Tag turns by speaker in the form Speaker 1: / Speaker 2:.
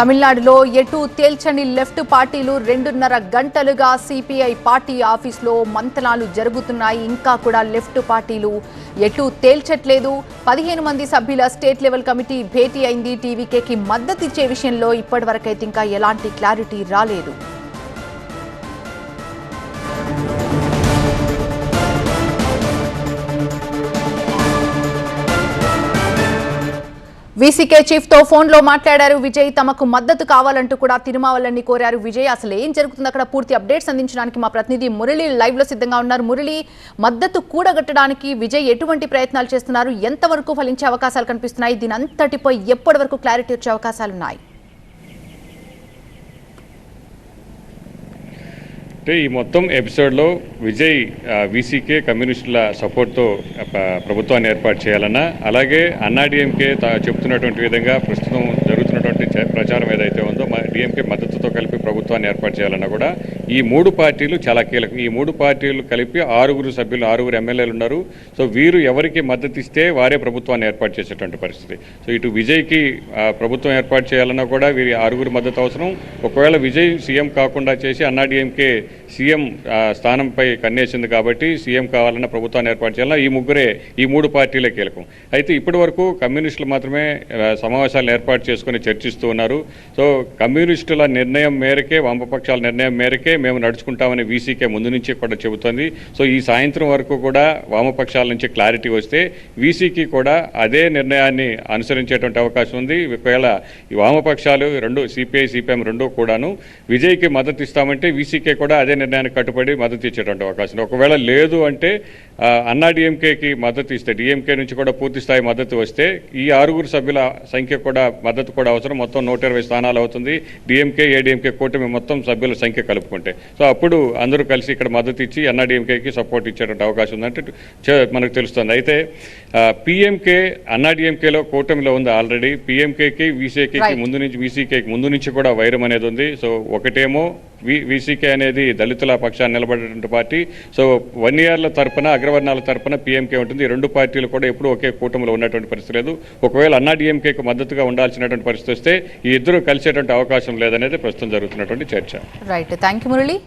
Speaker 1: తమిళనాడులో ఎటు తేల్చని లెఫ్ట్ పార్టీలు 2.5 గంటలుగా సిపిఐ పార్టీ ఆఫీస్లో మంతనాలు జరుగుతున్నాయి. ఇంకా కూడా లెఫ్ట్ పార్టీలు ఎటు తేల్చట్లేదు. 15 మంది సభ్యుల స్టేట్ లెవెల్ కమిటీ భేటీ అయింది. టీవీకేకి మద్దతు ఇచ్చే విషయంలో ఇప్పటివరకైతే ఇంకా ఎలాంటి క్లారిటీ రాలేదు. వీసీకే చీఫ్ తో ఫోన్ లో మాట్లాడారు విజయ్. తమకు మద్దతు కావాలంటూ కూడా తిరుమావళని కోరారు విజయ్. అసలు ఏం జరుగుతుంది అక్కడ పూర్తి అప్డేట్స్ అందించడానికి మా ప్రతినిధి మురళి లైవ్ లో సిద్ధంగా ఉన్నారు. మురళి, మద్దతు కూడగట్టడానికి విజయ్ ఎటువంటి ప్రయత్నాలు చేస్తున్నారు? ఎంతవరకు ఫలించే అవకాశాలు కనిపిస్తున్నాయి? దీని అంతటిపై ఎప్పటి వరకు క్లారిటీ వచ్చే అవకాశాలున్నాయి?
Speaker 2: అంటే ఈ మొత్తం ఎపిసోడ్లో విజయ్ వీసీకే కమ్యూనిస్టుల సపోర్ట్తో ప్రభుత్వాన్ని ఏర్పాటు చేయాలన్నా, అలాగే అన్నాడీఎంకే చెప్తున్నటువంటి విధంగా ప్రస్తుతం జరుగుతున్నటువంటి ప్రచారం ఏదైతే ఉందో డిఎంకే మద్దతుతో కలిపి ప్రభుత్వాన్ని ఏర్పాటు చేయాలన్నా కూడా ఈ 3 పార్టీలు చాలా కీలకం. ఈ 3 పార్టీలు కలిపి 6 సభ్యులు, 6 ఎమ్మెల్యేలు ఉన్నారు. సో వీరు ఎవరికి మద్దతు ఇస్తే వారే ప్రభుత్వాన్ని ఏర్పాటు చేసేటువంటి పరిస్థితి. సో ఇటు విజయ్కి ప్రభుత్వం ఏర్పాటు చేయాలన్నా కూడా వీరి 6 మద్దతు అవసరం. ఒకవేళ విజయ్ సీఎం కాకుండా చేసి అన్నాడీఎంకే సీఎం స్థానంపై కన్నేసింది కాబట్టి సీఎం కావాలన్న ప్రభుత్వాన్ని ఏర్పాటు చేయాలన్నా ఈ 3 పార్టీలే కీలకం. అయితే ఇప్పటి వరకు కమ్యూనిస్టులు మాత్రమే సమావేశాలను ఏర్పాటు చేసుకుని చర్చిస్తూ ఉన్నారు. సో కమ్యూనిస్టుల నిర్ణయం మేరకే, వామపక్షాల నిర్ణయం మేరకే మేము నడుచుకుంటామని వీసీకే ముందు నుంచి కూడా చెబుతోంది. సో ఈ సాయంత్రం వరకు కూడా వామపక్షాల నుంచి క్లారిటీ వస్తే వీసీకి కూడా అదే నిర్ణయాన్ని అనుసరించేటువంటి అవకాశం ఉంది. ఒకవేళ ఈ వామపక్షాలు రెండు, సిపిఐ సిపిఎం రెండు కూడాను విజయ్కి మద్దతు ఇస్తామంటే వీసీకే కూడా అదే నిర్ణయానికి కట్టుబడి మద్దతు ఇచ్చేటువంటి అవకాశం ఉంది. ఒకవేళ లేదు అంటే అన్నాడీఎంకేకి మద్దతు ఇస్తే, డిఎంకే నుంచి కూడా పూర్తి స్థాయి మద్దతు వస్తే ఈ 6 సభ్యుల సంఖ్య కూడా మద్దతు కూడా అవసరం. మొత్తం 120 స్థానాలు అవుతుంది. డిఎంకే ఏడీఎంకే కూటమి మొత్తం సభ్యుల సంఖ్య కలుపుకుంటే. సో అప్పుడు అందరూ కలిసి ఇక్కడ మద్దతు ఇచ్చి అన్నాడీఎంకేకి సపోర్ట్ ఇచ్చేటువంటి అవకాశం ఉందంటే మనకు తెలుస్తుంది. అయితే పిఎంకే అన్నాడీఎంకేలో కూటమిలో ఉంది ఆల్రెడీ. పిఎంకేకి వీసీకేకి ముందు నుంచి కూడా వైరం అనేది ఉంది. సో ఒకటేమో వీసీకే అనేది దళితుల పక్షాన్ని నిలబడేటువంటి పార్టీ. సో 1 ఇయర్ల తరపున, అగ్రవర్ణాల తరపున పిఎంకే ఉంటుంది. ఈ 2 పార్టీలు కూడా ఎప్పుడూ ఒకే కూటమిలో ఉన్నటువంటి పరిస్థితి లేదు. ఒకవేళ అన్నాడీఎంకేకి మద్దతుగా ఉండాల్సినటువంటి పరిస్థితి వస్తే ఈ ఇద్దరు కలిసేటువంటి అవకాశం లేదనేది ప్రస్తుతం జరుగుతున్నటువంటి చర్చ.
Speaker 1: Right, thank you Murali.